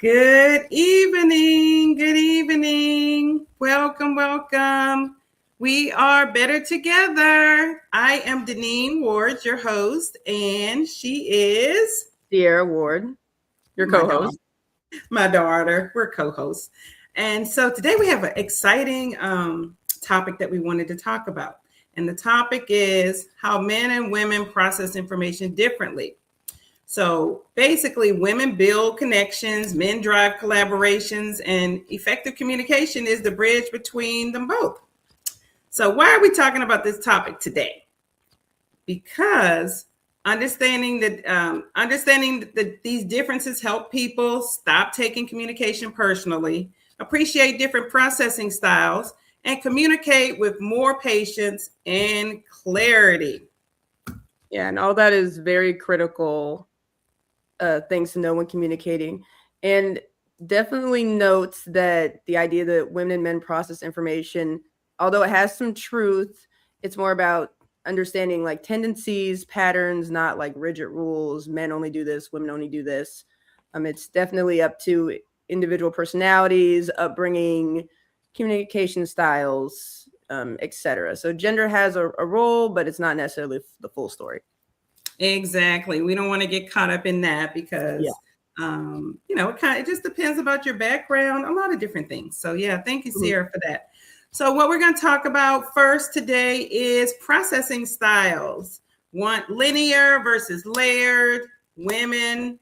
Good evening. Good evening. Welcome, welcome. We are better together. I am Deneen Ward, your host, and she is Sierrah Ward, your my daughter. co-host. My daughter. We're co-hosts. And so today we have an exciting topic that we wanted to talk about. And the topic is how men and women process information differently. So basically, women build connections, men drive collaborations, and effective communication is the bridge between them both. So, why are we talking about this topic today? Because understanding that these differences help people stop taking communication personally, appreciate different processing styles, and communicate with more patience and clarity. Yeah, and all that is very critical things to know when communicating. And definitely notes that the idea that women and men process information, although it has some truth, it's more about understanding like tendencies, patterns, not like rigid rules. Men only do this, women only do this. It's definitely up to individual personalities, upbringing, communication styles, etc. So gender has a role, but it's not necessarily the full story. Exactly. We don't want to get caught up in that because, it just depends about your background, a lot of different things. So, yeah, thank you, Sierrah, for that. So, what we're going to talk about first today is processing styles. One, linear versus layered. Women,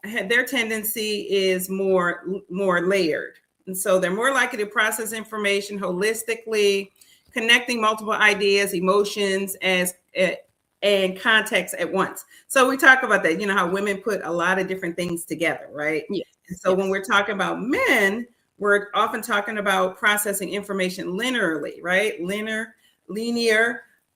their tendency is more layered. And so they're more likely to process information holistically, connecting multiple ideas, emotions and context at once. So we talk about that, how women put a lot of different things together, right? Yes. And so when we're talking about men, we're often talking about processing information linearly, right? Linear,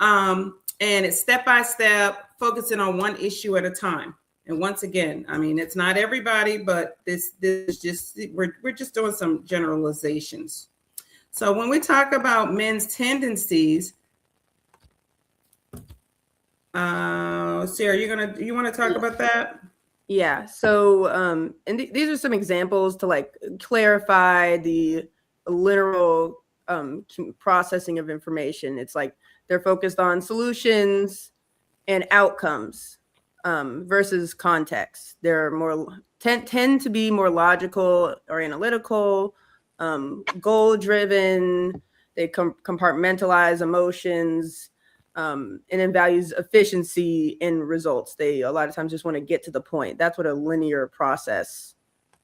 and it's step by step, focusing on one issue at a time. And once again, I mean, it's not everybody, but this is just we're just doing some generalizations. So when we talk about men's tendencies, Sierrah, you want to talk about that? Yeah. So, and these are some examples to like clarify the literal processing of information. It's like they're focused on solutions and outcomes versus context. They're more tend to be more logical or analytical, goal driven. They compartmentalize emotions. And then values efficiency in results. They a lot of times just want to get to the point. That's what a linear process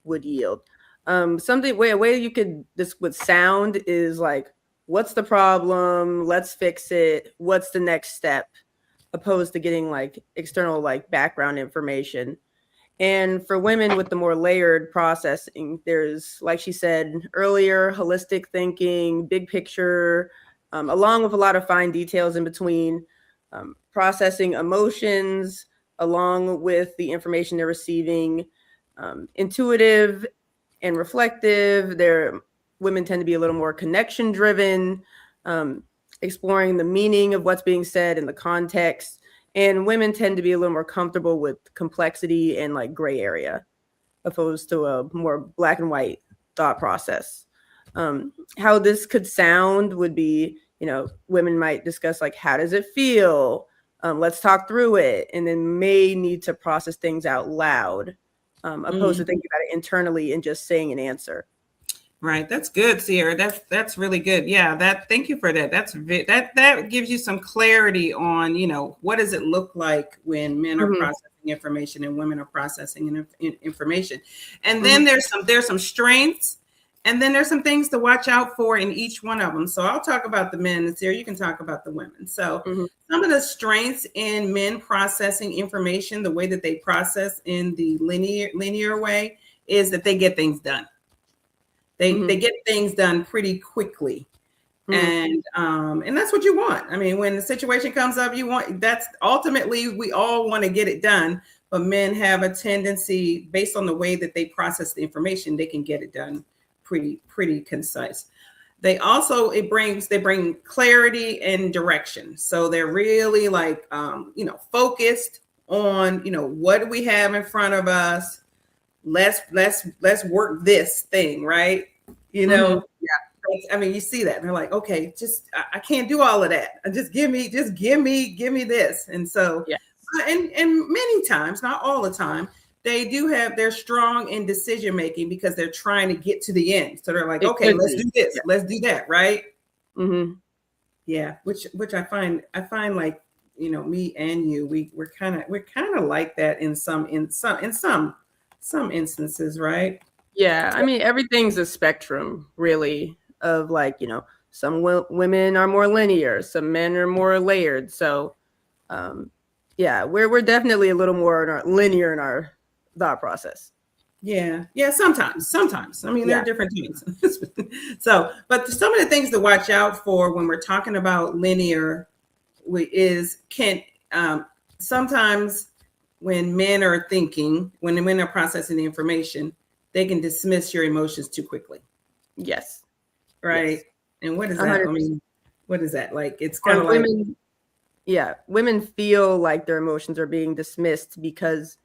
would yield. Something a way you could this would sound is like, what's the problem? Let's fix it. What's the next step? Opposed to getting like external like background information. And for women with the more layered processing, there's, like she said earlier, holistic thinking, big picture, along with a lot of fine details in between, processing emotions, along with the information they're receiving, intuitive and reflective. Women tend to be a little more connection driven, exploring the meaning of what's being said in the context. And women tend to be a little more comfortable with complexity and like gray area, opposed to a more black and white thought process. How this could sound would be, women might discuss like, how does it feel? Let's talk through it. And then may need to process things out loud, opposed to thinking about it internally and just saying an answer. Right. That's good, Sierrah. That's really good. Yeah. Thank you for that. That gives you some clarity on, what does it look like when men are processing information and women are processing information. And then there's some strengths, and then there's some things to watch out for in each one of them. So I'll talk about the men, and Sierrah, you can talk about the women. So some of the strengths in men processing information, the way that they process in the linear way, is that they get things done. They get things done pretty quickly. And that's what you want. I mean, when the situation comes up, that's ultimately, we all want to get it done, but men have a tendency, based on the way that they process the information, they can get it done pretty concise. They bring clarity and direction. So they're really focused on, what do we have in front of us? let's work this thing, right? You know, I mean, you see that, and they're like, okay, just I can't do all of that. Just give me this. And so, Yeah. and many times, not all the time, they're strong in decision making because they're trying to get to the end. So they're like, okay, let's do this, let's do that, right? Yeah, which I find like, you know, me and you, we're kind of like that in some instances, right? Yeah, I mean, everything's a spectrum, really, of like, you know, some women are more linear, some men are more layered. So, yeah, we're definitely a little more linear in our thought process. Yeah. Sometimes. I mean, there Yeah. are different things. So, but some of the things to watch out for when we're talking about linear is sometimes when men are thinking, when they're processing the information, they can dismiss your emotions too quickly. Yes. Right. Yes. And what is that? 100%. I mean, what is that? Like, it's kind of like women. Yeah, women feel like their emotions are being dismissed because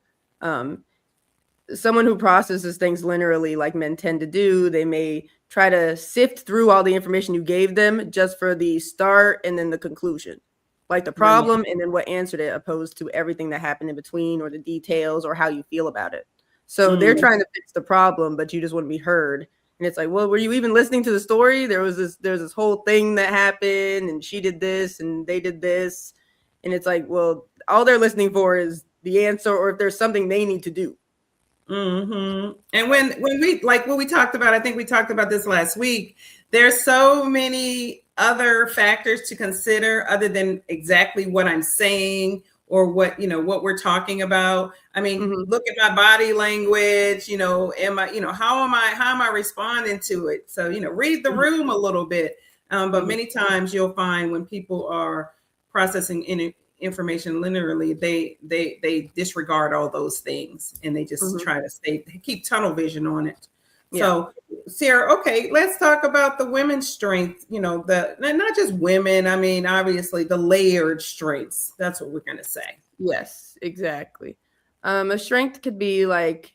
someone who processes things linearly, like men tend to do, they may try to sift through all the information you gave them just for the start and then the conclusion, like the problem and then what answered it, opposed to everything that happened in between or the details or how you feel about it. So they're trying to fix the problem, but you just want to be heard. And it's like, well, were you even listening to the story? There's this whole thing that happened, and she did this, and they did this, and it's like, well, all they're listening for is the answer, or if there's something they need to do. And when we like what we talked about, I think we talked about this last week. There's so many other factors to consider other than exactly what I'm saying or what we're talking about. I mean, look at my body language. You know, how am I responding to it? So read the room a little bit. But many times you'll find when people are processing information linearly, they disregard all those things and they just try to keep tunnel vision on it. So Sierrah, okay, let's talk about the women's strength, not just women. I mean, obviously the layered strengths. That's what we're going to say. Yes, exactly. A strength could be like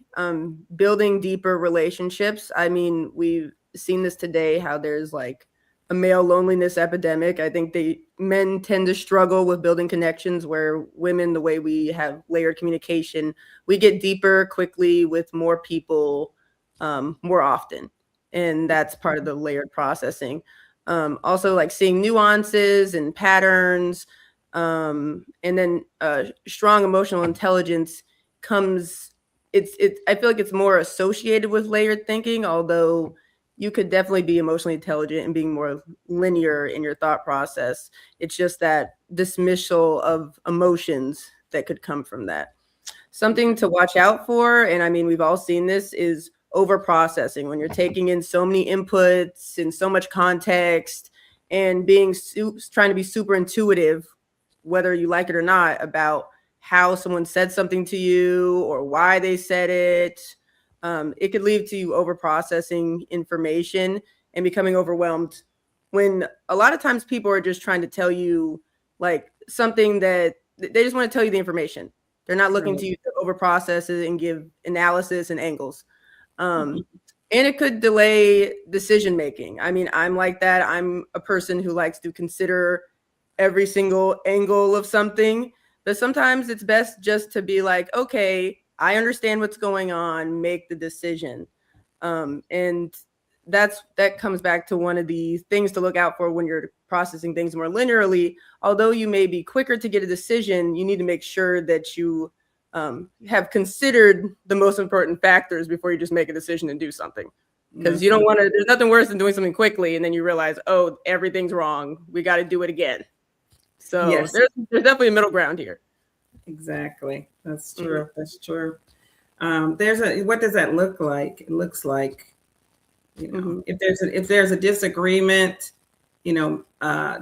building deeper relationships. I mean, we've seen this today, how there's like a male loneliness epidemic. I think men tend to struggle with building connections, where women, the way we have layered communication, we get deeper quickly with more people more often. And that's part of the layered processing. Also like seeing nuances and patterns. And then strong emotional intelligence comes, I feel like it's more associated with layered thinking, although you could definitely be emotionally intelligent and being more linear in your thought process. It's just that dismissal of emotions that could come from that. Something to watch out for, and I mean, we've all seen this, is over processing. When you're taking in so many inputs and so much context and trying to be super intuitive, whether you like it or not, about how someone said something to you or why they said it. It could lead to you over processing information and becoming overwhelmed, when a lot of times people are just trying to tell you like something that they just want to tell you the information. They're not looking to you to over process it and give analysis and angles. And it could delay decision making. I mean, I'm like that. I'm a person who likes to consider every single angle of something, but sometimes it's best just to be like, okay, I understand what's going on, make the decision. And that comes back to one of the things to look out for when you're processing things more linearly. Although you may be quicker to get a decision, you need to make sure that you have considered the most important factors before you just make a decision and do something. Because you don't want to, there's nothing worse than doing something quickly and then you realize, oh, everything's wrong. We got to do it again. So there's definitely a middle ground here. Exactly. That's true. That's true. What does that look like? It looks like, if there's a disagreement, the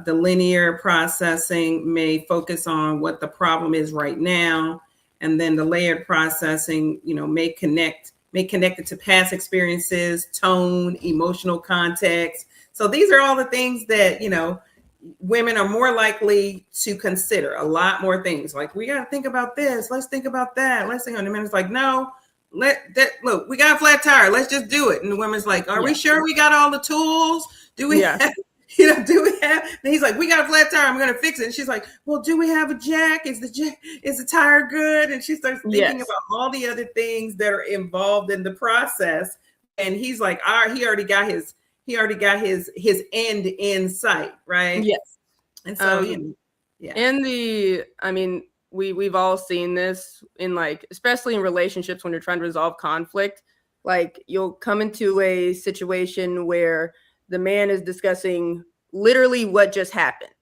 linear processing may focus on what the problem is right now. And then the layered processing, may connect it to past experiences, tone, emotional context. So these are all the things that, women are more likely to consider. A lot more things like, we got to think about this. Let's think about that. Let's think on the minute. It's like, no, look, we got a flat tire. Let's just do it. And the woman's like, are we sure we got all the tools? Do we have, do we have, and he's like, we got a flat tire. I'm going to fix it. And she's like, well, do we have a jack? Is the tire good? And she starts thinking about all the other things that are involved in the process. And he's like, he already got his end in sight. Right. Yes. And so, I mean, we've all seen this in, like, especially in relationships when you're trying to resolve conflict. Like, you'll come into a situation where the man is discussing literally what just happened.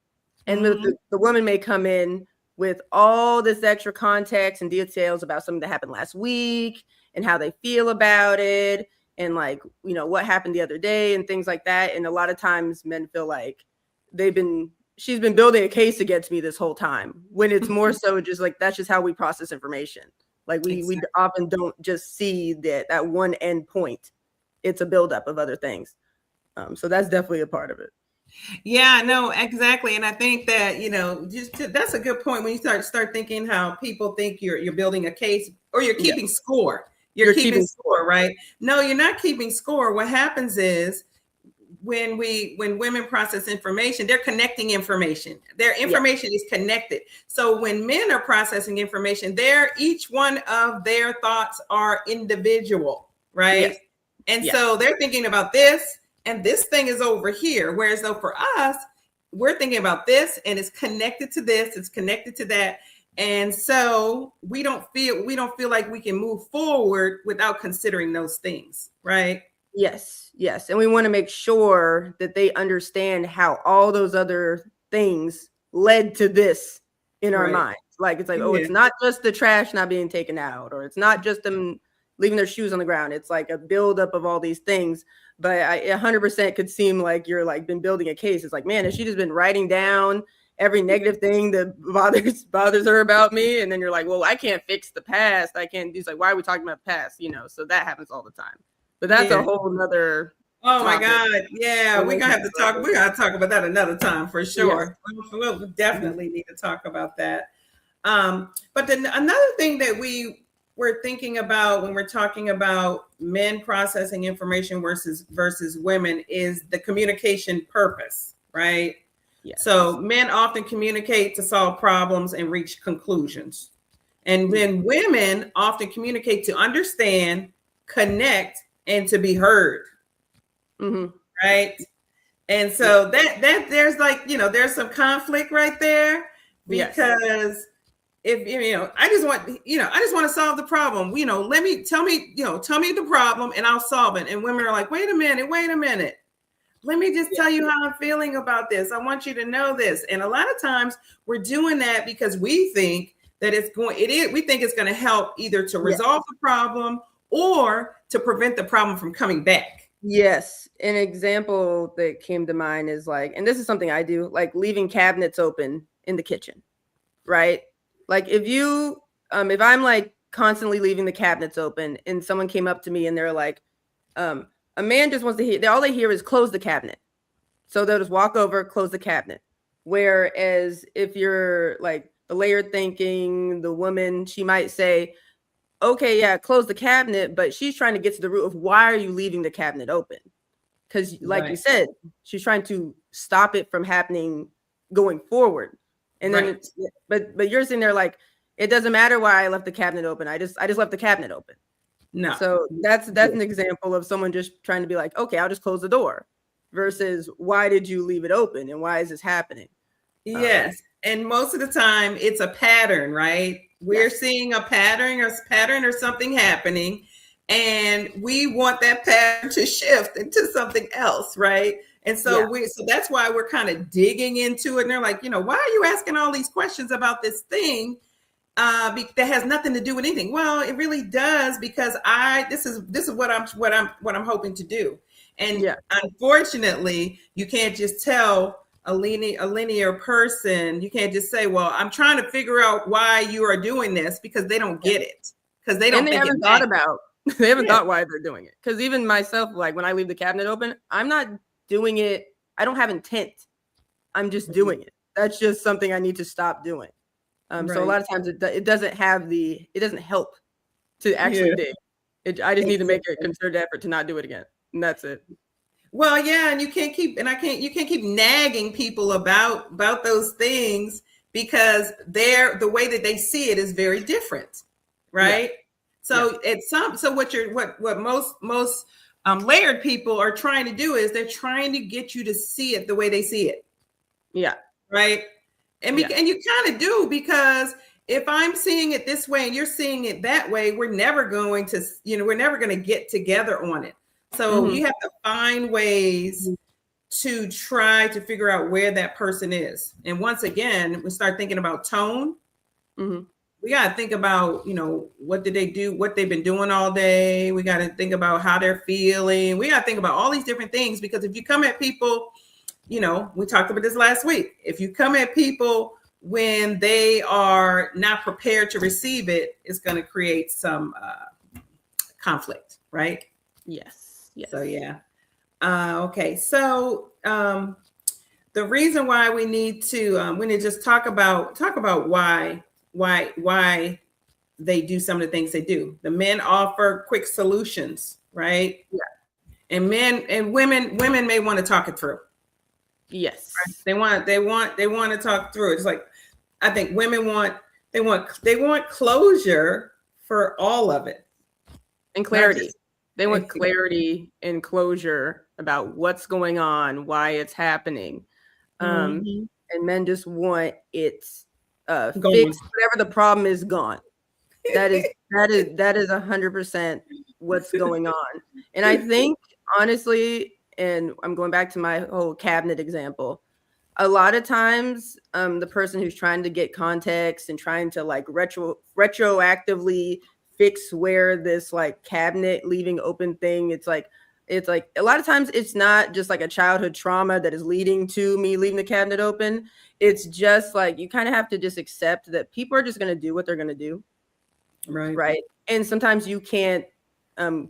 And the woman may come in with all this extra context and details about something that happened last week and how they feel about it. And, like, you know, what happened the other day and things like that. And a lot of times men feel like she's been building a case against me this whole time, when it's more so just like, that's just how we process information. Like, we often don't just see that one end point. It's a buildup of other things. So that's definitely a part of it. Yeah, no, exactly. And I think that, you know, that's a good point when you start thinking how people think you're building a case or you're keeping score. You're keeping score, right? No, you're not keeping score. What happens is when women process information, they're connecting information. Their information is connected. So when men are processing information, each one of their thoughts are individual, right? Yes. And so they're thinking about this, and this thing is over here. Whereas though for us, we're thinking about this, and it's connected to this, it's connected to that. And so we don't feel like we can move forward without considering those things, right? Yes. And we want to make sure that they understand how all those other things led to this in our minds. Like, it's like, it's not just the trash not being taken out, or it's not just them leaving their shoes on the ground. It's like a buildup of all these things. But I 100% could seem like you're like been building a case. It's like, man, if she just been writing down every negative thing that bothers her about me, and then you're like, well, I can't fix the past. I can't. It's like, why are we talking about the past? You know, so that happens all the time. But that's a whole nother. Oh my God. Yeah. We're going to have to talk. We got to talk about that another time for sure. Yes. We'll definitely need to talk about that. But then another thing that we're thinking about when we're talking about men processing information versus women is the communication purpose, right? Yes. So men often communicate to solve problems and reach conclusions. And then women often communicate to understand, connect, and to be heard. Right. And so that there's like, you know, there's some conflict right there, because if, you know, I just want to solve the problem, you know, tell me the problem and I'll solve it. And women are like, wait a minute. Let me just tell you how I'm feeling about this. I want you to know this. And a lot of times we're doing that because we think that we think it's going to help either to resolve the problem or to prevent the problem from coming back. Yes. An example that came to mind is like, and this is something I do, like leaving cabinets open in the kitchen, right? Like if I'm like constantly leaving the cabinets open and someone came up to me and they're like, a man just wants to hear, all they hear is close the cabinet. So they'll just walk over, close the cabinet. Whereas if you're like the layered thinking, the woman, she might say, okay, yeah, close the cabinet, but she's trying to get to the root of why are you leaving the cabinet open? Because like you said, she's trying to stop it from happening going forward. And then, but you're sitting there like, it doesn't matter why I left the cabinet open. I just left the cabinet open. No. So that's an example of someone just trying to be like, okay, I'll just close the door versus why did you leave it open? And why is this happening? Yes. And most of the time it's a pattern, right? We're seeing a pattern or something happening, and we want that pattern to shift into something else, right? And so so that's why we're kind of digging into it. And they're like, you know, why are you asking all these questions about this thing that has nothing to do with anything? Well, it really does, because this is what I'm hoping to do. And unfortunately, you can't just tell a linear person, you can't just say, well, I'm trying to figure out why you are doing this, because they don't get it, because they don't. And they haven't thought about. They haven't thought why they're doing it. Because even myself, like when I leave the cabinet open, I'm not doing it. I don't have intent. I'm just doing it. That's just something I need to stop doing. So a lot of times it doesn't help to actually dig. I just need to make a concerted effort to not do it again. And that's it. Well, yeah, and you can't keep nagging people about those things because the way that they see it is very different, right? Yeah. So what most layered people are trying to do is they're trying to get you to see it the way they see it. Yeah. Right. And you kind of do, because if I'm seeing it this way and you're seeing it that way, we're never going to get together on it. So you have to find ways to try to figure out where that person is. And once again, we start thinking about tone. We got to think about, what did they do, what they've been doing all day. We got to think about how they're feeling. We got to think about all these different things, because if you come at people, we talked about this last week. If you come at people when they are not prepared to receive it, it's going to create some conflict, right? Yes. So yeah. Okay. So the reason why we need to just talk about why they do some of the things they do. The men offer quick solutions, right? Yeah. And women may want to talk it through. Yes. Right? They want to talk through it. It's like, I think women want closure for all of it. And clarity. They want clarity and closure about what's going on, why it's happening. And men just want it fixed, whatever the problem is, gone. That is 100% what's going on. And I think, honestly, and I'm going back to my whole cabinet example, a lot of times the person who's trying to get context and trying to like retroactively fix where this like cabinet leaving open thing, it's like a lot of times it's not just like a childhood trauma that is leading to me leaving the cabinet open. It's just like, you kind of have to just accept that people are just going to do what they're going to do. Right. And sometimes you can't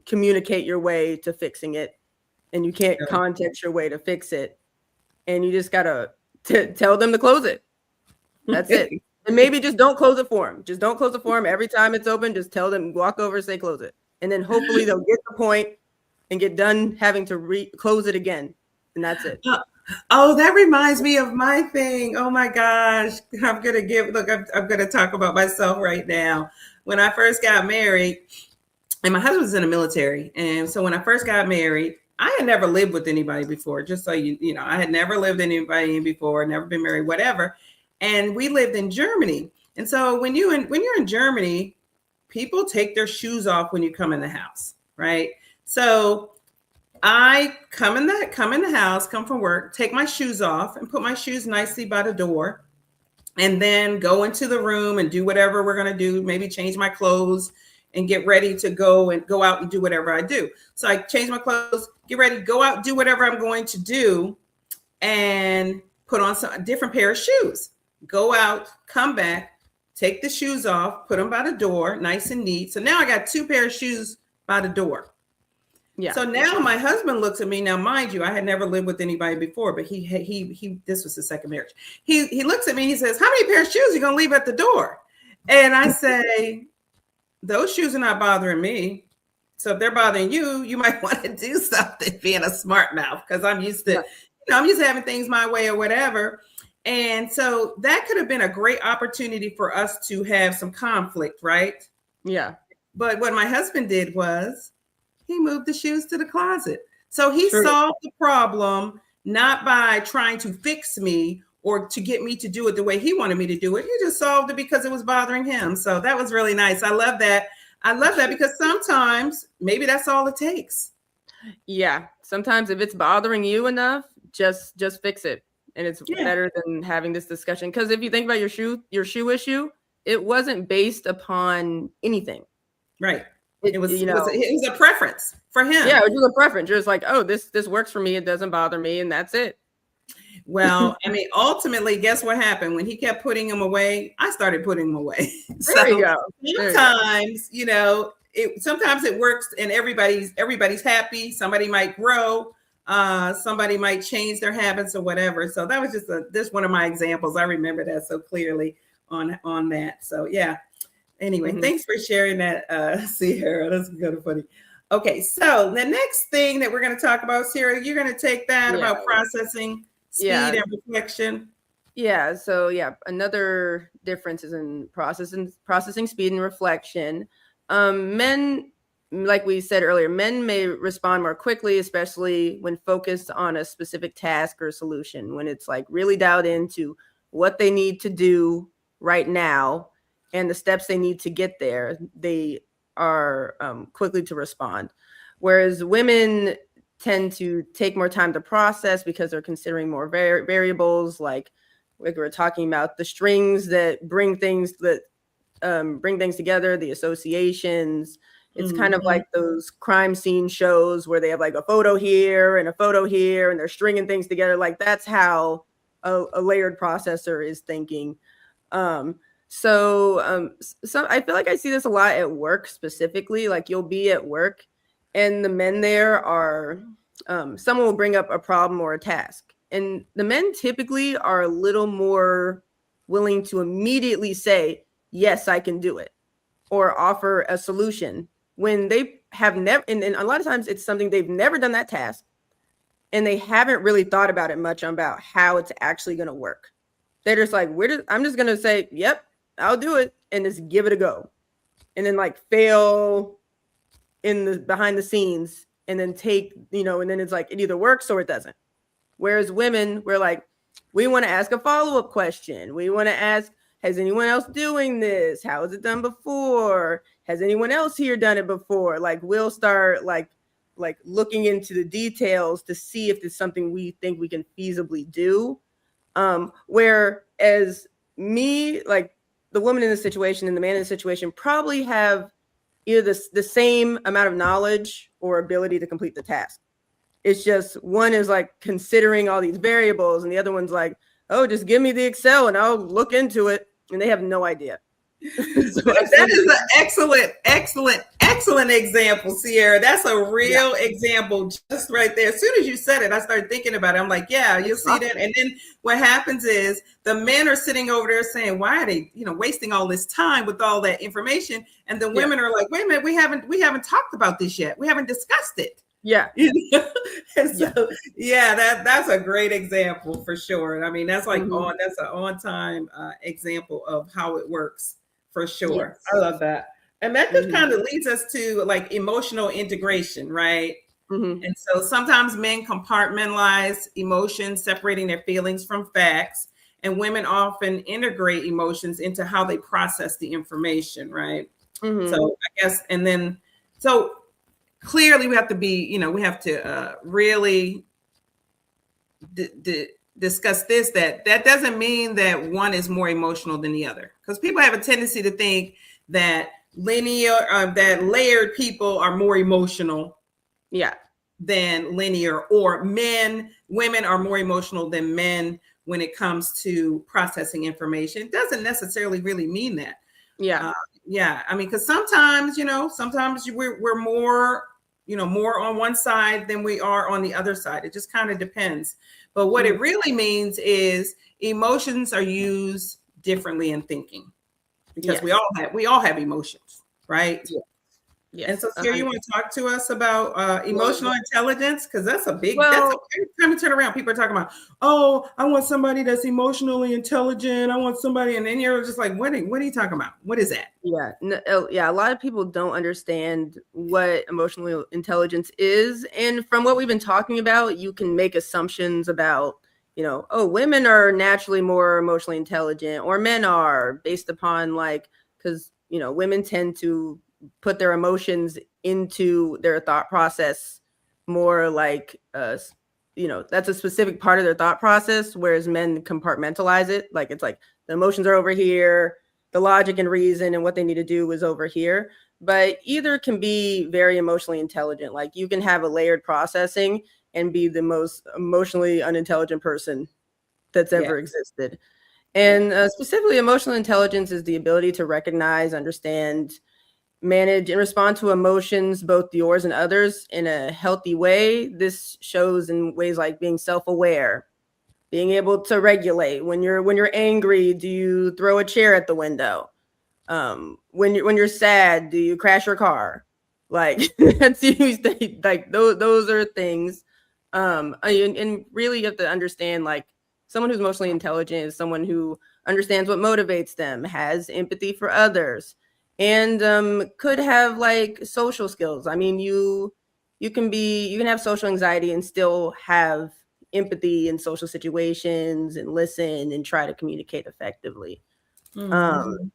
communicate your way to fixing it, and you can't context your way to fix it. And you just got to tell them to close it. That's it. And maybe just don't close it for them. Just don't close it for them. Every time it's open, just tell them, walk over and say, close it. And then hopefully they'll get the point and get done having to close it again. And that's it. Oh, that reminds me of my thing. Oh my gosh. I'm going to talk about myself right now. When I first got married, and my husband was in the military. And so when I first got married, I had never lived with anybody before, just so you know, I had never lived with anybody before, never been married, whatever. And we lived in Germany. And so when you're in Germany, people take their shoes off when you come in the house, right? So I come in the house, come from work, take my shoes off and put my shoes nicely by the door, and then go into the room and do whatever we're going to do, maybe change my clothes and get ready to go out and do whatever I do. So I change my clothes, get ready, go out, do whatever I'm going to do, and put on a different pair of shoes. Go out, come back, take the shoes off, put them by the door, nice and neat. So now I got 2 pairs of shoes by the door. Yeah. So now my husband looks at me. Now, mind you, I had never lived with anybody before, but he this was his second marriage. He looks at me and he says, "How many pairs of shoes are you going to leave at the door?" And I say, "Those shoes are not bothering me. So if they're bothering you, you might want to do something," being a smart mouth, because I'm used to, I'm used to having things my way or whatever. And so that could have been a great opportunity for us to have some conflict, right? Yeah. But what my husband did was he moved the shoes to the closet. So he solved the problem, not by trying to fix me or to get me to do it the way he wanted me to do it. He just solved it because it was bothering him. So that was really nice. I love that. Because sometimes maybe that's all it takes. Yeah. Sometimes if it's bothering you enough, just fix it. And it's better than having this discussion. Because if you think about your shoe issue, it wasn't based upon anything. Right. It was a preference for him. Yeah, it was a preference. You're just like, oh, this works for me. It doesn't bother me. And that's it. Well, I mean, ultimately, guess what happened? When he kept putting them away, I started putting them away. There you go. Sometimes, sometimes it works and everybody's happy. Somebody might grow. Somebody might change their habits or whatever. So that was just one of my examples. I remember that so clearly on that. So yeah. Anyway, thanks for sharing that, Sierra. That's kind of funny. Okay, so the next thing that we're going to talk about, Sierra, you're going to take that about processing speed and reflection. Yeah. So another difference is in processing speed and reflection. Men, like we said earlier, men may respond more quickly, especially when focused on a specific task or solution, when it's like really dialed into what they need to do right now and the steps they need to get there. They are quickly to respond. Whereas women tend to take more time to process because they're considering more variables, like we're talking about the strings that bring things together, the associations. It's kind of like those crime scene shows where they have like a photo here and a photo here and they're stringing things together. Like that's how a layered processor is thinking. So I feel like I see this a lot at work specifically. Like you'll be at work and the men there are, someone will bring up a problem or a task. And the men typically are a little more willing to immediately say, yes, I can do it, or offer a solution when they have never, and a lot of times it's something they've never done that task and they haven't really thought about it much about how it's actually going to work. They're just like, I'm just going to say, yep, I'll do it and just give it a go. And then like fail in the behind the scenes and then take, and then it's like, it either works or it doesn't. Whereas women, we're like, we want to ask a follow-up question. We want to ask, has anyone else doing this? How was it done before? Has anyone else here done it before? Like we'll start like looking into the details to see if it's something we think we can feasibly do. Whereas me, like the woman in the situation and the man in the situation probably have either the same amount of knowledge or ability to complete the task. It's just one is like considering all these variables and the other one's like, oh, just give me the Excel and I'll look into it. And they have no idea. That is an excellent example, Sierra. That's a real example just right there. As soon as you said it, I started thinking about it. I'm like, yeah, you'll see that. And then what happens is the men are sitting over there saying, why are they, wasting all this time with all that information? And the women are like, wait a minute, we haven't talked about this yet. We haven't discussed it. Yeah. And so, that's a great example for sure. I mean, that's like that's an on-time example of how it works for sure. Yes. I love that. And that just kind of leads us to like emotional integration, right? And so sometimes men compartmentalize emotions, separating their feelings from facts, and women often integrate emotions into how they process the information, right? So I guess, and then, so clearly we have to be, we have to really discuss this, that doesn't mean that one is more emotional than the other, because people have a tendency to think that that layered people are more emotional than linear, or women are more emotional than men when it comes to processing information. It doesn't necessarily really mean that. I mean, because sometimes we're more more on one side than we are on the other side. It just kind of depends. But what it really means is emotions are used differently in thinking, because we all have emotions, right? Yes. And so, Sierra, you want to talk to us about emotional intelligence? Because that's a big, every time you turn around, people are talking about, oh, I want somebody that's emotionally intelligent. I want somebody, and then you're just like, what are you talking about? What is that? A lot of people don't understand what emotional intelligence is. And from what we've been talking about, you can make assumptions about, women are naturally more emotionally intelligent, or men are, based upon because, women tend to put their emotions into their thought process more like, that's a specific part of their thought process, whereas men compartmentalize it. Like, it's like the emotions are over here, the logic and reason and what they need to do is over here. But either can be very emotionally intelligent. Like, you can have a layered processing and be the most emotionally unintelligent person that's ever existed. And specifically, emotional intelligence is the ability to recognize, understand, manage, and respond to emotions, both yours and others, in a healthy way. This shows in ways like being self-aware, being able to regulate. When you're angry, do you throw a chair at the window? when you're sad, do you crash your car? Like that's usually like those are things. And really you have to understand, like, someone who's emotionally intelligent is someone who understands what motivates them, has empathy for others, and could have like social skills. I mean, you can have social anxiety and still have empathy in social situations and listen and try to communicate effectively. Mm-hmm.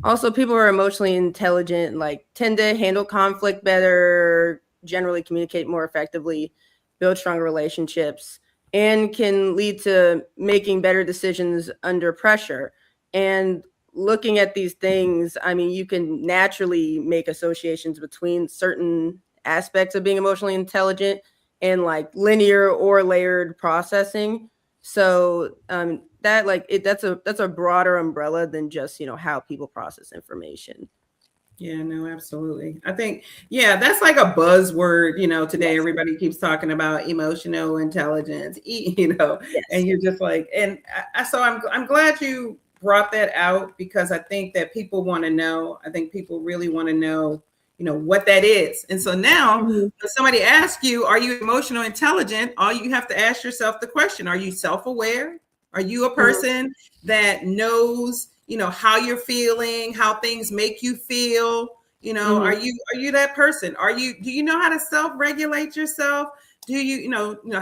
Also, people who are emotionally intelligent like tend to handle conflict better, generally communicate more effectively, build stronger relationships, and can lead to making better decisions under pressure. And looking at these things, I mean, you can naturally make associations between certain aspects of being emotionally intelligent and like linear or layered processing. So that like that's a broader umbrella than just, how people process information. Yeah, no, absolutely. I think, yeah, that's like a buzzword, today Yes. everybody keeps talking about emotional intelligence, and Yes. you're just like, and so I'm glad you brought that out, because I think that people want to know. I think people really want to know, what that is. And so now Mhm. when somebody asks you, are you emotional intelligent? All you have to ask yourself the question, are you self-aware? Are you a Mhm. person that knows, how you're feeling, how things make you feel? Are Mhm. you that person? Do you know how to self-regulate yourself? Do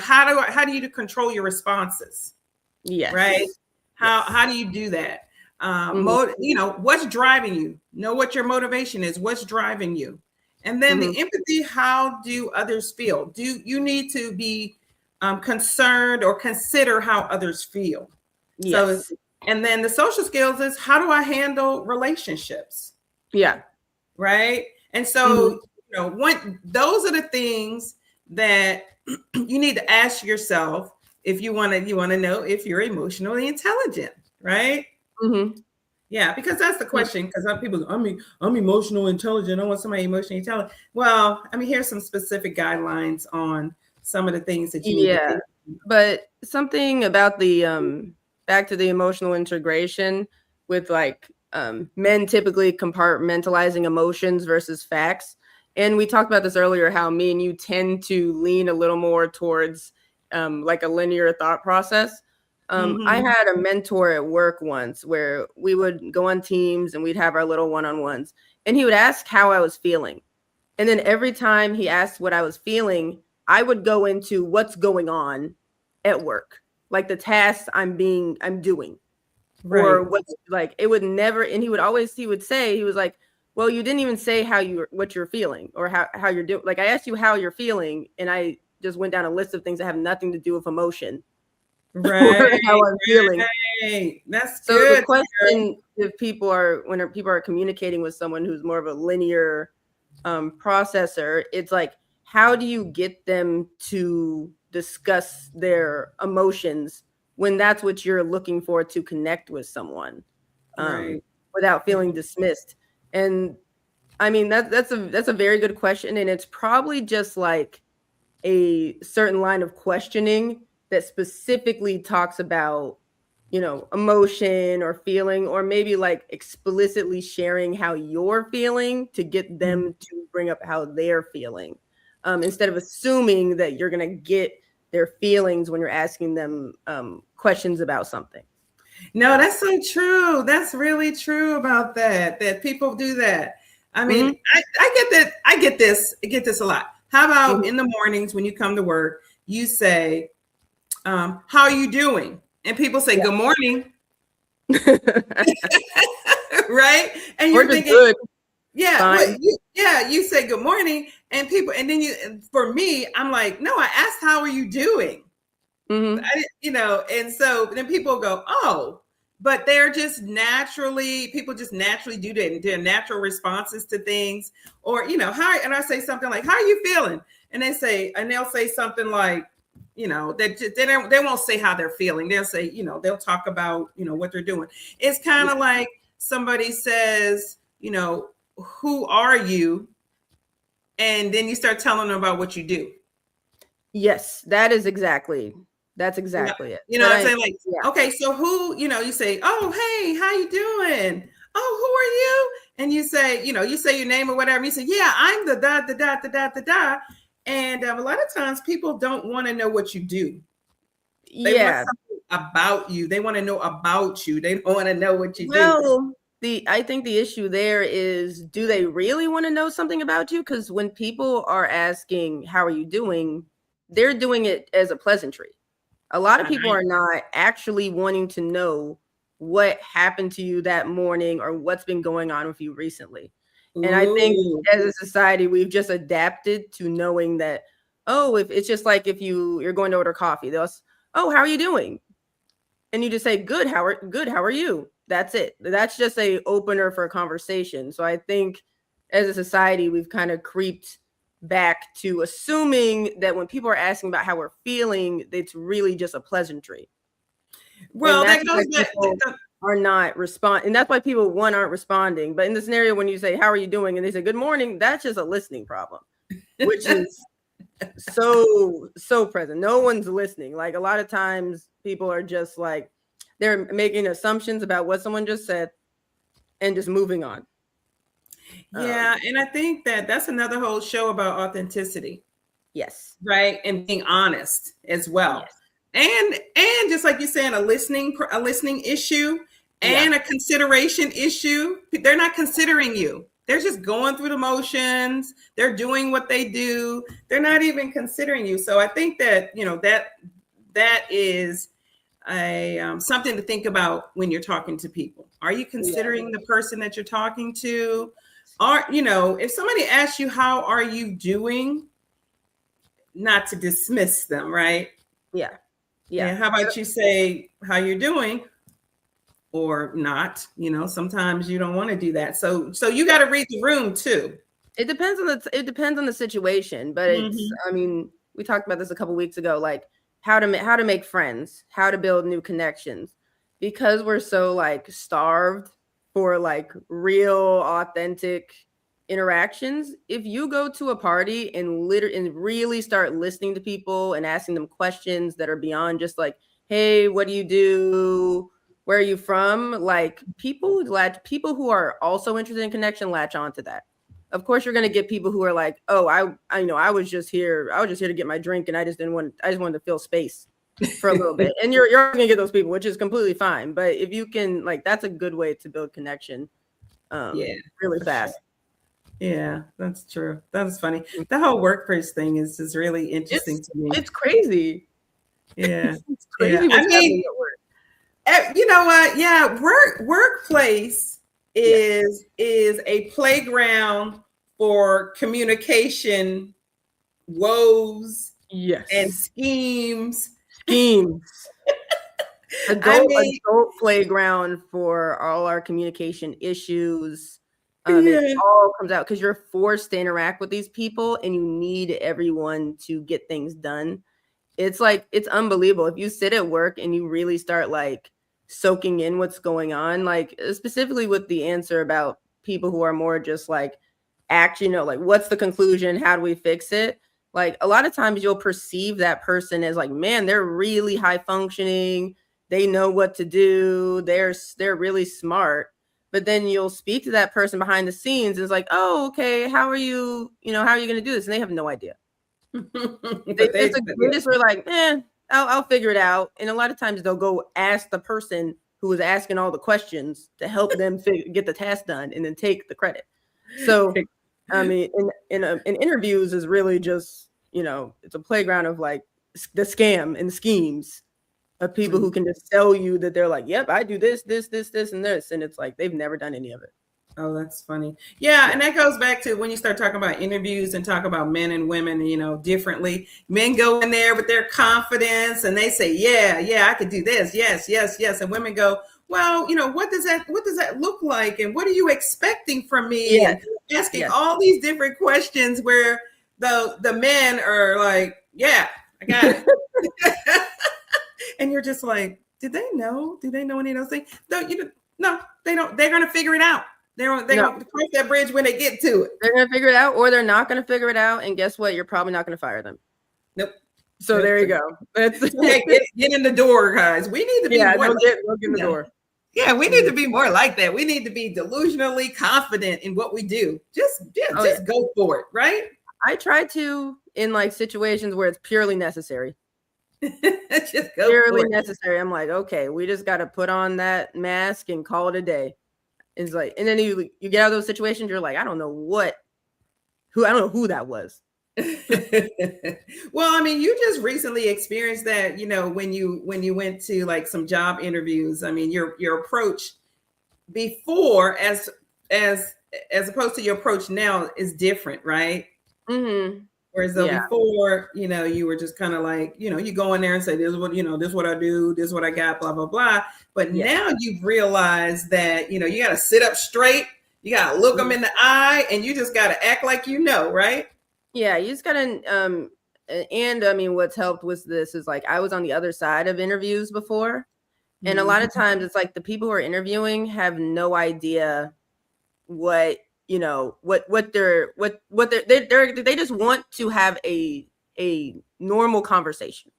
how do you control your responses? Right? Yes. How Yes. do you do that? Mhm. What's driving you? Know what your motivation is, what's driving you. And then Mhm. the empathy, how do others feel? Do you need to be concerned or consider how others feel? So, Yes. and then the social skills is, how do I handle relationships? Yeah. Right. And Mhm. so, those are the things that you need to ask yourself if you want to know if you're emotionally intelligent, right? Mhm. Yeah, because that's the Yeah. question. Because some people, I'm emotional intelligent. I want somebody emotionally intelligent. Well, here's some specific guidelines on some of the things that you need to Yeah. think. But something about the back to the emotional integration with like men typically compartmentalizing emotions versus facts. And we talked about this earlier, how me and you tend to lean a little more towards like a linear thought process. I Mm-hmm. had a mentor at work once where we would go on teams and we'd have our little one-on-ones, and he would ask how I was feeling. And then every time he asked what I was feeling, I would go into what's going on at work, like the tasks I'm doing, or Right. what's like, it would never, and he would say, he was like, well, you didn't even say what you're feeling or how you're doing. Like, I asked you how you're feeling, and I just went down a list of things that have nothing to do with emotion or Right. how I'm feeling. Right. That's So the good. question, if people are communicating with someone who's more of a linear processor, it's like, how do you get them to discuss their emotions when that's what you're looking for to connect with someone, um, Right. without feeling dismissed? And I mean, that's a very good question, and it's probably just like a certain line of questioning that specifically talks about, emotion or feeling, or maybe like explicitly sharing how you're feeling to get Mhm. them to bring up how they're feeling, instead of assuming that you're going to get their feelings when you're asking them questions about something. No, that's so true. That's really true about that. That people do that. Hmm. I get that. I get this a lot. How about Hmm. in the mornings when you come to work, you say, "How are you doing?" And people say, Yeah. "Good morning," right? And Or you're just thinking, good. yeah, Fine. you say good morning, and people, and then for me, I'm like, no, I asked, how are you doing? Hmm. And so then people go, oh, but people just naturally do that. Their natural responses to things, or, how, and I say something like, how are you feeling? And they'll say something like, they won't say how they're feeling. They'll say, they'll talk about, what they're doing. It's kind of like somebody says, who are you? And then you start telling them about what you do. Yes, that's You know, exactly it. you know But what I'm I saying? Like, yeah. okay, so who, you say, oh, hey, how you doing? Oh, who are you? and you say, you say your name or whatever. You say, yeah, I'm the da. And a lot of times people don't want to know what you do. They want something about you. They want to know about you. They don't want to know what you do. I think the issue there is, do they really want to know something about you? Because when people are asking, how are you doing? They're doing it as a pleasantry. A lot of people are not actually wanting to know what happened to you that morning or what's been going on with you recently. And I think as a society, we've just adapted to knowing that, if it's just like if you're going to order coffee, they'll, how are you doing? And you just say, good, how are you? That's it. That's just a opener for a conversation. So I think as a society, we've kind of creeped back to assuming that when people are asking about how we're feeling, it's really just a pleasantry. Well, that goes back. Are not respond, and that's why people aren't responding. But in the scenario when you say, how are you doing? And they say, good morning, that's just a listening problem, which is so present. No one's listening. Like a lot of times people are just like, they're making assumptions about what someone just said and just moving on. Yeah. And I think that's another whole show about authenticity. Yes. Right. And being honest as well. Yes. And just like you're saying, a listening issue and a consideration issue. They're not considering you. They're just going through the motions. They're doing what they do. They're not even considering you. So I think that, that is something to think about when you're talking to people. Are you considering the person that you're talking to? Or, if somebody asks you, how are you doing? Not to dismiss them, right? Yeah. How about you say how you're doing or not? Sometimes you don't want to do that. So you got to read the room too. It depends on the situation, but it's, I mean, we talked about this a couple weeks ago, like how to make friends, how to build new connections, because we're so like starved for like real, authentic interactions. If you go to a party and really start listening to people and asking them questions that are beyond just like, hey, what do you do? Where are you from? Like people who are also interested in connection latch onto that. Of course, you're going to get people who are like, oh, I was just here to get my drink and I just wanted to fill space for a little bit. And you're going to get those people, which is completely fine. But if you can, like, that's a good way to build connection. Really fast. Sure. Yeah, that's true. That's funny. The whole workplace thing is just really interesting to me. It's crazy. Yeah. It's crazy. I mean, you know what? Yeah. Workplace is a playground for communication woes and schemes. Adult playground for all our communication issues. It all comes out because you're forced to interact with these people and you need everyone to get things done. It's like, it's unbelievable. If you sit at work and you really start like soaking in what's going on, like specifically with the answer about people who are more just like like what's the conclusion? How do we fix it? Like a lot of times you'll perceive that person as like, man, they're really high functioning. They know what to do. They're really smart. But then you'll speak to that person behind the scenes and it's like, oh, okay, how are you how are you going to do this? And they have no idea. They just were like, I'll figure it out. And a lot of times they'll go ask the person who was asking all the questions to help them get the task done and then take the credit. So, I mean, in interviews is really just, it's a playground of like the scam and schemes of people who can just tell you that they're like, yep, I do this, and this. And it's like, they've never done any of it. Oh, that's funny. Yeah. And that goes back to when you start talking about interviews and talk about men and women, differently. Men go in there with their confidence and they say, yeah, I could do this. Yes. And women go, well, what does that look like? And what are you expecting from me? And asking all these different questions where the men are like, yeah, I got it. And you're just like, do they know any of those things? No, they don't. They're going to figure it out. They're going to cross that bridge when they get to it. They're going to figure it out, or they're not going to figure it out. And guess what? You're probably not going to fire them. Nope. So there you go. Get in the door, guys. We need to be go get in the door. Yeah, we need to be more like that. We need to be delusionally confident in what we do. Just go for it, right? I try to in like situations where it's purely necessary. Just go Purely for it. necessary. I'm like, okay, we just got to put on that mask and call it a day. It's like, and then you get out of those situations, you're like, I don't know who that was. Well, I mean, you just recently experienced that, when you went to like some job interviews. I mean, your approach before as opposed to your approach now is different, right? Mm-hmm. Whereas though before, you were just kind of like, you go in there and say, this is what, this is what I do, this is what I got, blah, blah, blah. But now you've realized that, you got to sit up straight. You got to look them in the eye and you just got to act like right? Yeah, you just got to, and I mean, what's helped with this is like, I was on the other side of interviews before. And a lot of times it's like the people who are interviewing have no idea what they just want to have a normal conversation.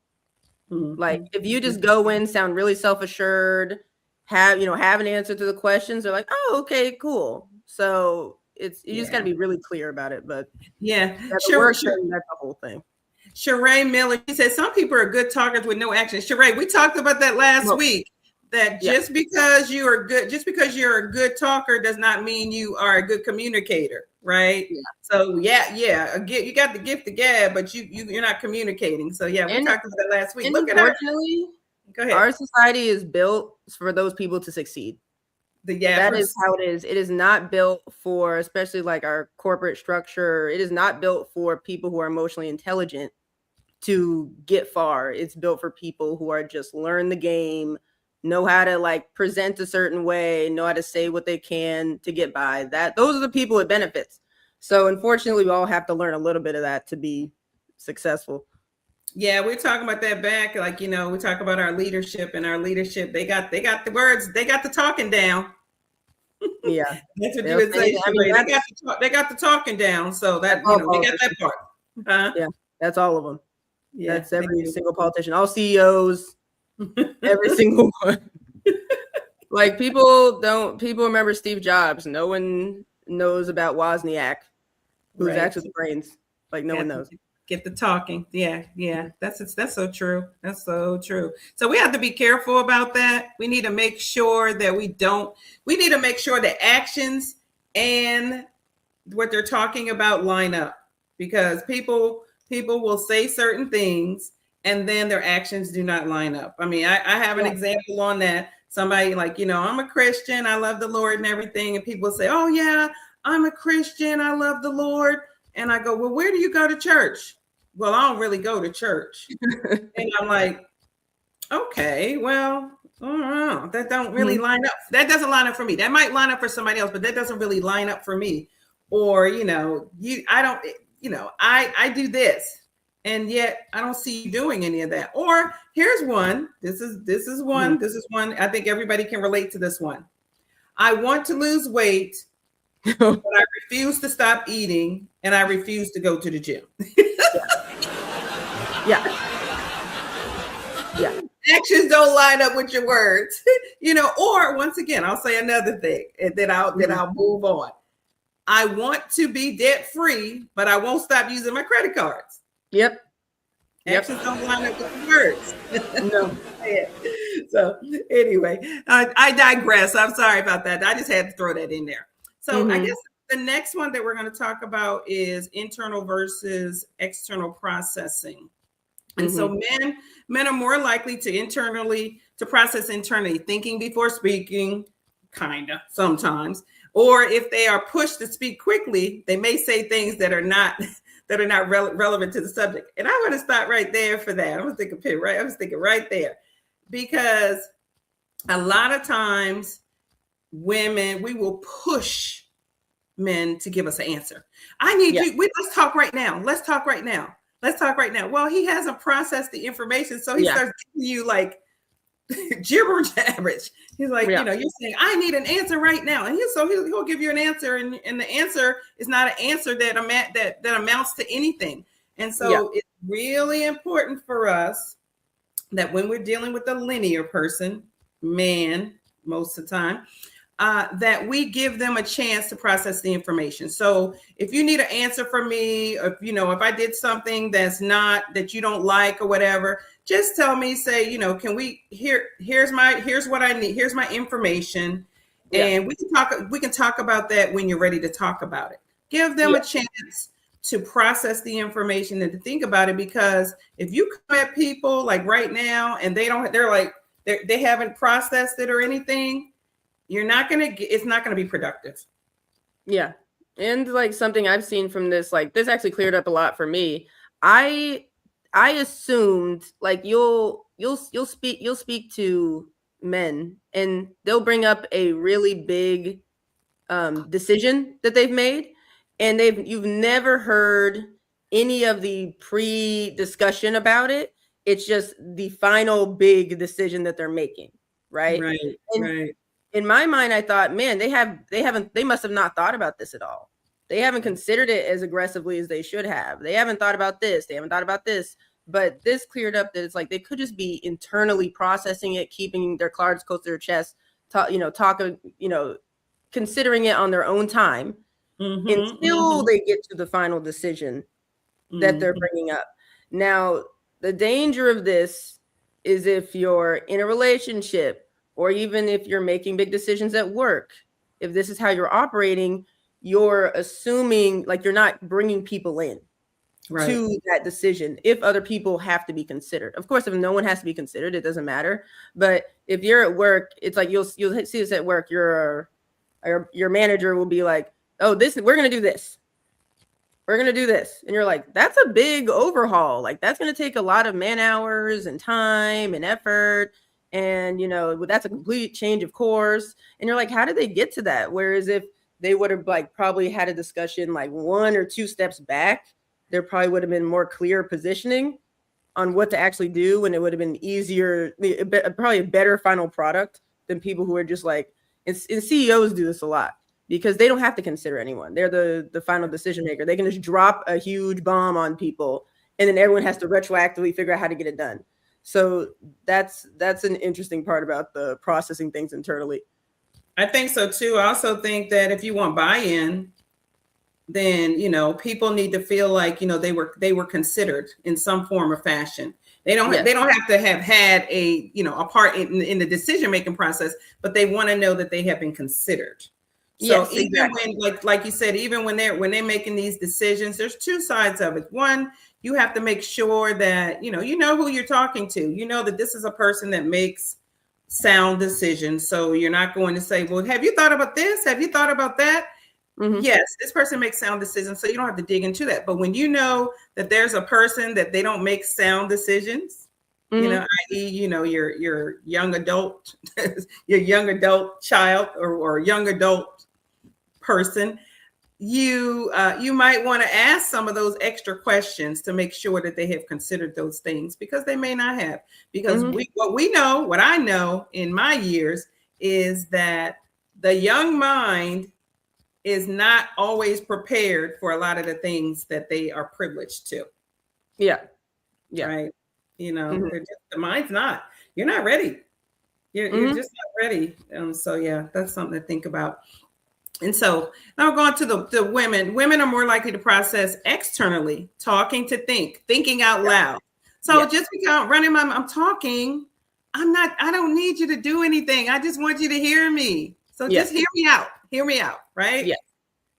Like if you just go in, sound really self-assured, have an answer to the questions, they're like, oh, okay, cool. So you just got to be really clear about it. But sure. That's the whole thing. Sheree Miller, she said some people are good talkers with no action. Sheree, we talked about that last week. That just because you're a good talker does not mean you are a good communicator, right? Yeah. So you got the gift of gab, but you're not communicating. So we talked about that last week. Look at her. Go ahead. Our society is built for those people to succeed. That is how it is. It is not built for, especially like our corporate structure. It is not built for people who are emotionally intelligent to get far. It's built for people who are just learn the game, know how to like present a certain way, know how to say what they can to get by. Those are the people it benefits. So unfortunately, we all have to learn a little bit of that to be successful. Yeah, we're talking about that back. Like, we talk about our leadership, and our leadership, they got the words, they got the talking down. Yeah. That's what you would say. They got the talking down. So that, they got that part. Yeah, that's all of them. Yeah, that's every single politician, all CEOs, every single one. Like people remember Steve Jobs. No one knows about Wozniak, who's actually the brains. Like no one knows. Get the talking. Yeah. That's so true. That's so true. So we have to be careful about that. We need to make sure that we need to make sure that actions and what they're talking about line up, because people will say certain things and then their actions do not line up. I mean, I have an example on that. Somebody like, I'm a Christian, I love the Lord and everything. And people say, oh yeah, I'm a Christian, I love the Lord. And I go, well, where do you go to church? Well, I don't really go to church. And I'm like, okay, well, that don't really line up. That doesn't line up for me. That might line up for somebody else, but that doesn't really line up for me. Or, I do this, and yet I don't see you doing any of that. Or here's one. This is one. I think everybody can relate to this one. I want to lose weight, but I refuse to stop eating, and I refuse to go to the gym. Yeah. Actions don't line up with your words, or once again, I'll say another thing, and then I'll move on. I want to be debt free, but I won't stop using my credit cards. Yep. Actions don't line up with the words. No. So anyway, I digress. I'm sorry about that. I just had to throw that in there. So I guess the next one that we're going to talk about is internal versus external processing. And so men are more likely to process internally, thinking before speaking, kind of sometimes. Or if they are pushed to speak quickly, they may say things that are not relevant to the subject. And I want to stop right there for that. I was thinking right there, because a lot of times women, we will push men to give us an answer. I need you. Let's talk right now. Let's talk right now. Well, he hasn't processed the information, so he starts giving you like gibber jabberish. He's like, you're saying, I need an answer right now. And he'll give you an answer. And the answer is not an answer that amounts to anything. And so it's really important for us that when we're dealing with a linear person, man, most of the time, that we give them a chance to process the information. So if you need an answer from me, if if I did something that you don't like or whatever, just tell me, say, can we here's what I need, here's my information. And we can talk about that when you're ready to talk about it. Give them a chance to process the information and to think about it, because if you come at people like right now and they haven't processed it or anything, it's not gonna be productive. Yeah. And like something I've seen from this, like this actually cleared up a lot for me. I assumed like you'll speak to men and they'll bring up a really big decision that they've made, and you've never heard any of the pre-discussion about it. It's just the final big decision that they're making, right? Right. In my mind, I thought, man, they must have not thought about this at all. They haven't considered it as aggressively as they should have. They haven't thought about this. They haven't thought about this. But this cleared up that it's like they could just be internally processing it, keeping their cards close to their chest, considering it on their own time until they get to the final decision that they're bringing up. Now, the danger of this is if you're in a relationship, or even if you're making big decisions at work, if this is how you're operating, you're assuming like you're not bringing people in to that decision if other people have to be considered. Of course, if no one has to be considered, it doesn't matter. But if you're at work, it's like you'll see this at work. Your manager will be like, "Oh, we're gonna do this. We're gonna do this," and you're like, "That's a big overhaul. Like that's gonna take a lot of man hours and time and effort." And that's a complete change of course. And you're like, how did they get to that? Whereas if they would have like probably had a discussion like 1 or 2 steps back, there probably would have been more clear positioning on what to actually do, and it would have been easier, probably a better final product than people who are just like, and CEOs do this a lot because they don't have to consider anyone. They're the final decision maker. They can just drop a huge bomb on people, and then everyone has to retroactively figure out how to get it done. So that's an interesting part about the processing things internally. I think so too. I also think that if you want buy-in, then people need to feel like they were considered in some form or fashion. They don't have to have had a part in the decision making process, but they want to know that they have been considered. So yes, even when like you said, even when they're making these decisions, there's 2 sides of it. One, you have to make sure that you know who you're talking to. You know that this is a person that makes sound decisions. So you're not going to say, well, have you thought about this? Have you thought about that? Mm-hmm. Yes, this person makes sound decisions, so you don't have to dig into that. But when you know that there's a person that they don't make sound decisions, i.e., your young adult, your young adult child or young adult person, you might want to ask some of those extra questions to make sure that they have considered those things, because they may not have. Because what I know in my years is that the young mind is not always prepared for a lot of the things that they are privileged to. Yeah. Right. The mind's not. You're not ready. You're just not ready. So yeah, that's something to think about. And so now we're going to the women. Women are more likely to process externally, thinking out loud. So just because I'm talking, I don't need you to do anything. I just want you to hear me. So just hear me out. Hear me out. Right.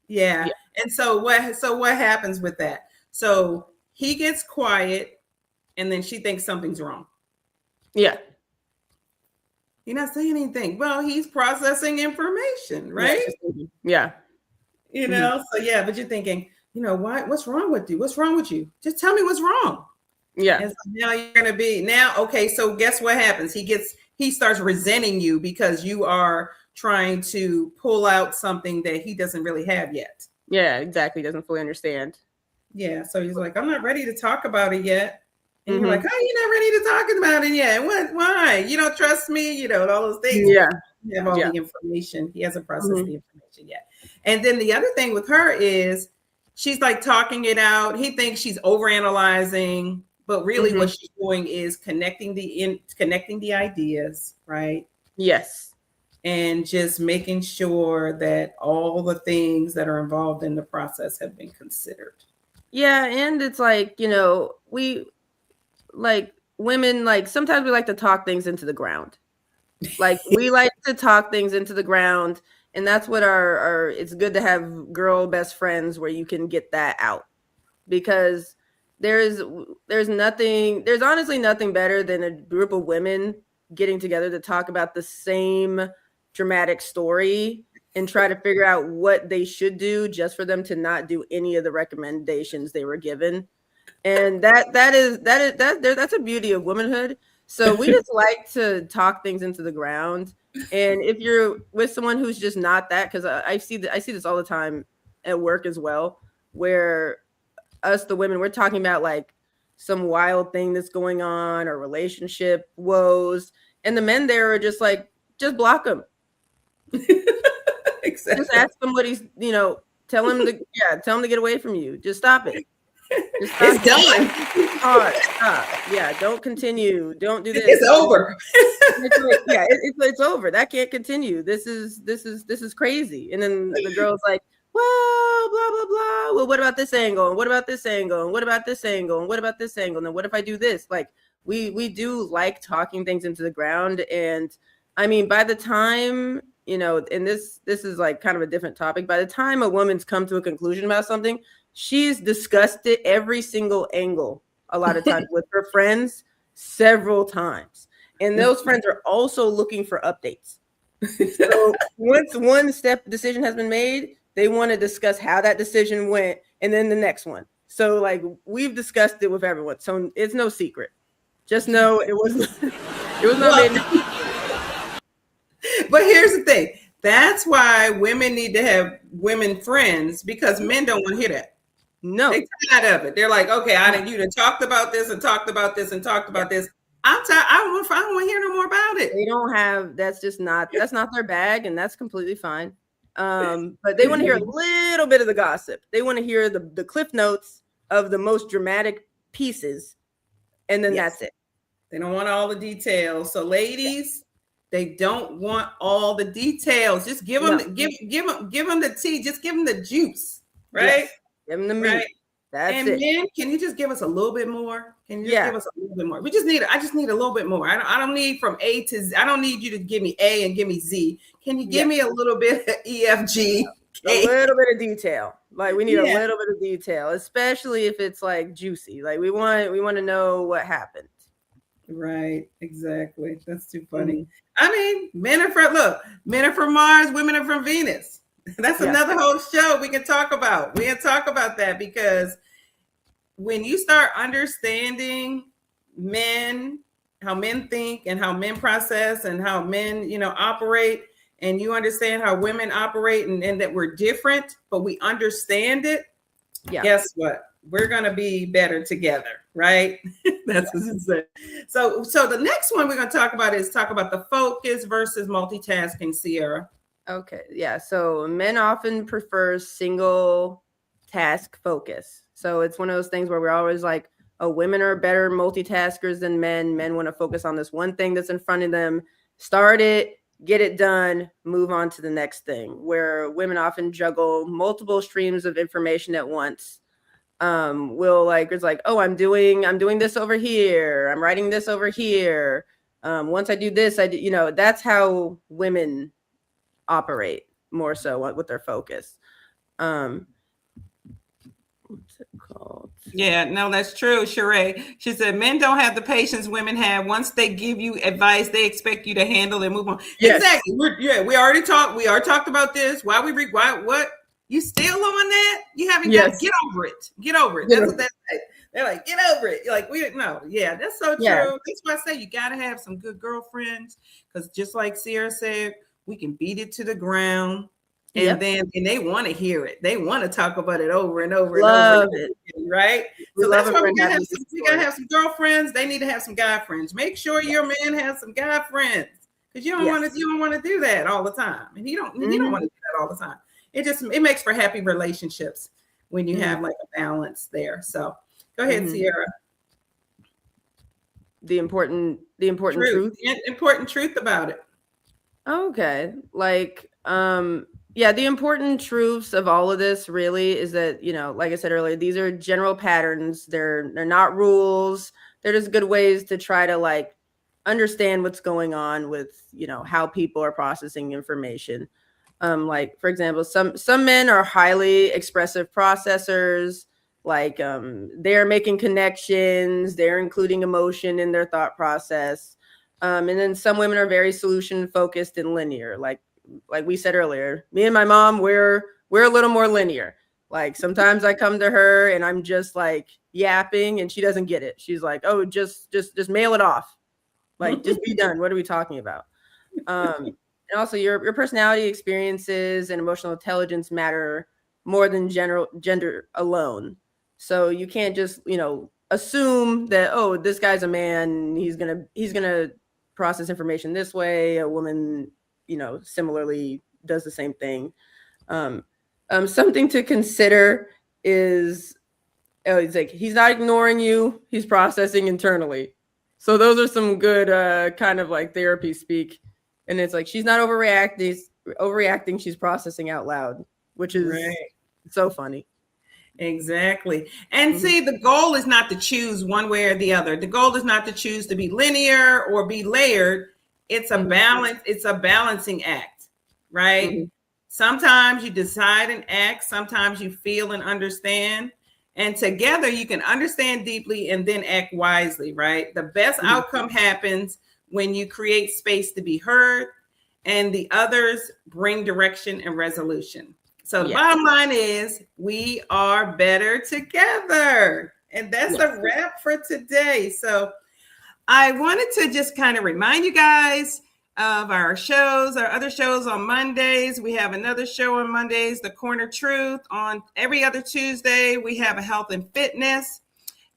Yeah. And so what happens with that? So he gets quiet and then she thinks something's wrong. Yeah. You're not saying anything. Well, he's processing information, right? Yeah. So but you're thinking, why? What's wrong with you? What's wrong with you? Just tell me what's wrong. Yeah. And so now you're gonna be okay. So guess what happens? He starts resenting you because you are trying to pull out something that he doesn't really have yet. Yeah, exactly. Doesn't fully understand. Yeah. So he's like, I'm not ready to talk about it yet. And you're like, oh, you're not ready to talk about it yet. What? Why? You don't trust me? All those things. Yeah. You have all the information. He hasn't processed the information yet. And then the other thing with her is she's like talking it out. He thinks she's overanalyzing, but really what she's doing is connecting the ideas, right? Yes. and just making sure that all the things that are involved in the process have been considered. Yeah, and it's like, we like women, like sometimes we like to talk things into the ground. Like we like to talk things into the ground, and that's what our it's good to have girl best friends where you can get that out, because there's there's honestly nothing better than a group of women getting together to talk about the same dramatic story and try to figure out what they should do just for them to not do any of the recommendations they were given. And that's a beauty of womanhood. So we just like to talk things into the ground. And if you're with someone who's just not that, because I see this all the time at work as well, where us the women, we're talking about like some wild thing that's going on or relationship woes, and the men there are just like, just block him. Exactly. Just ask him what he's, tell him to get away from you. Just stop it. It's done. Stop. Yeah, don't continue. Don't do this. It's over. It's over. That can't continue. This is crazy. And then the girl's like, well, blah blah blah. Well, what about this angle? And what about this angle? And what about this angle? And what about this angle? And then what if I do this? Like we do like talking things into the ground. And I mean, by the time, and this is like kind of a different topic. By the time a woman's come to a conclusion about something, she's discussed it every single angle a lot of times with her friends several times. And those friends are also looking for updates. So once one step decision has been made, they want to discuss how that decision went and then the next one. So like we've discussed it with everyone. So it's no secret. Just know it was not made. But here's the thing. That's why women need to have women friends, because men don't want to hear that. No, they're tired of it. They're like, okay, you done talked about this and talked about this and talked about this. I'm tired. I don't want to hear no more about it. They don't have. That's not their bag, and that's completely fine. But they want to hear a little bit of the gossip. They want to hear the cliff notes of the most dramatic pieces, and then that's it. They don't want all the details. So, ladies, they don't want all the details. Just give them the tea. Just give them the juice, right? Yes. Give them the meat. Right? That's and it. Men, can you just give us a little bit more? Can you just give us a little bit more? I just need a little bit more. I don't need from A to Z. I don't need you to give me A and give me Z. Can you give me a little bit of E, F, G? A little bit of detail. Like we need a little bit of detail, especially if it's like juicy. Like we want to know what happened. Right, exactly. That's too funny. I mean, men are from Mars, women are from Venus. That's another whole show we can talk about. We can talk about that, because when you start understanding how men think and how men process and how men, operate, and you understand how women operate and that we're different, but we understand it. Yeah. Guess what? We're going to be better together, right? That's what it said. So the next one we're going to talk about the focus versus multitasking, Sierrah. Okay. Yeah. So men often prefer single task focus. So it's one of those things where we're always like, oh, women are better multitaskers than men. Men want to focus on this one thing that's in front of them, start it, get it done, move on to the next thing, where women often juggle multiple streams of information at once. It's like, oh, I'm doing this over here. I'm writing this over here. Once I do this, that's how women operate more so with their focus. What's it called? Yeah, no, that's true. Sierrah, she said, men don't have the patience women have. Once they give you advice, they expect you to handle and move on. Yes. Exactly. We already talked about this. Why what? You still on that? You haven't got to get over it. Get over it. That's what that's like. They're like, get over it. You're like, that's so true. Yeah. That's why I say you got to have some good girlfriends, because just like Sierrah said, we can beat it to the ground. And then they want to hear it. They want to talk about it over and over and over. It. Right? So that's why we gotta have some girlfriends. They need to have some guy friends. Make sure your man has some guy friends, because you don't want to do that all the time. And you don't want to do that all the time. It makes for happy relationships when you have like a balance there. So go ahead, Sierrah. The important truth. Important truth about it. Okay. Like, yeah, the important truths of all of this really is that, like I said earlier, these are general patterns. They're not rules. They're just good ways to try to like understand what's going on with, how people are processing information. Like for example, some men are highly expressive processors, like they're making connections, they're including emotion in their thought process. And then some women are very solution focused and linear, like we said earlier. Me and my mom, we're a little more linear. Like sometimes I come to her and I'm just like yapping and she doesn't get it. She's like, "Oh, just mail it off. Like just be done. What are we talking about?" And also your personality, experiences, and emotional intelligence matter more than general gender alone. So you can't just assume that, oh, this guy's a man, he's gonna process information this way. A woman, similarly does the same thing. um, Something to consider is, oh, it's like he's not ignoring you, he's processing internally. So those are some good kind of like therapy speak. And it's like she's not overreacting, she's processing out loud, which is Right. so funny. Exactly. And see, the goal is not to choose one way or the other. The goal is not to choose to be linear or be layered. It's a balance, it's a balancing act, right? Mm-hmm. Sometimes you decide and act, sometimes you feel and understand. And together you can understand deeply and then act wisely, right? The best outcome happens when you create space to be heard and the others bring direction and resolution. So the bottom line is we are better together. And that's a wrap for today. So I wanted to just kind of remind you guys of our shows, our other shows on Mondays. We have another show on Mondays, The Corner Truth. On every other Tuesday, we have a health and fitness.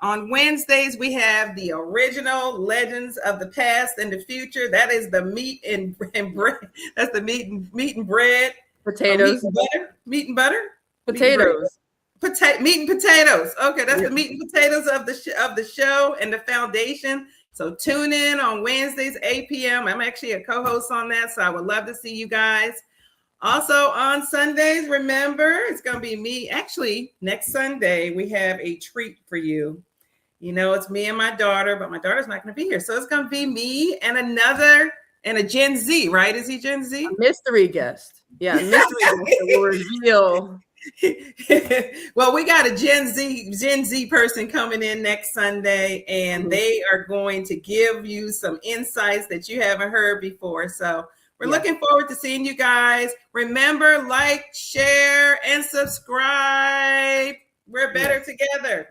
On Wednesdays, we have the original Legends of the Past and the Future. That is the meat and bread. That's the meat and bread. Potatoes. Meat and butter. Potatoes. Meat and potatoes. Okay, that's the meat and potatoes of the show and the foundation. So tune in on Wednesdays, 8 p.m. I'm actually a co-host on that, so I would love to see you guys. Also on Sundays, remember, it's going to be me. Actually, next Sunday, we have a treat for you. It's me and my daughter, but my daughter's not going to be here. So it's going to be me and a Gen Z, right? Is he Gen Z? A mystery guest. Yeah, mystery guest will reveal. Well, we got a Gen Z person coming in next Sunday, and they are going to give you some insights that you haven't heard before. So we're looking forward to seeing you guys. Remember, like, share, and subscribe. We're better together.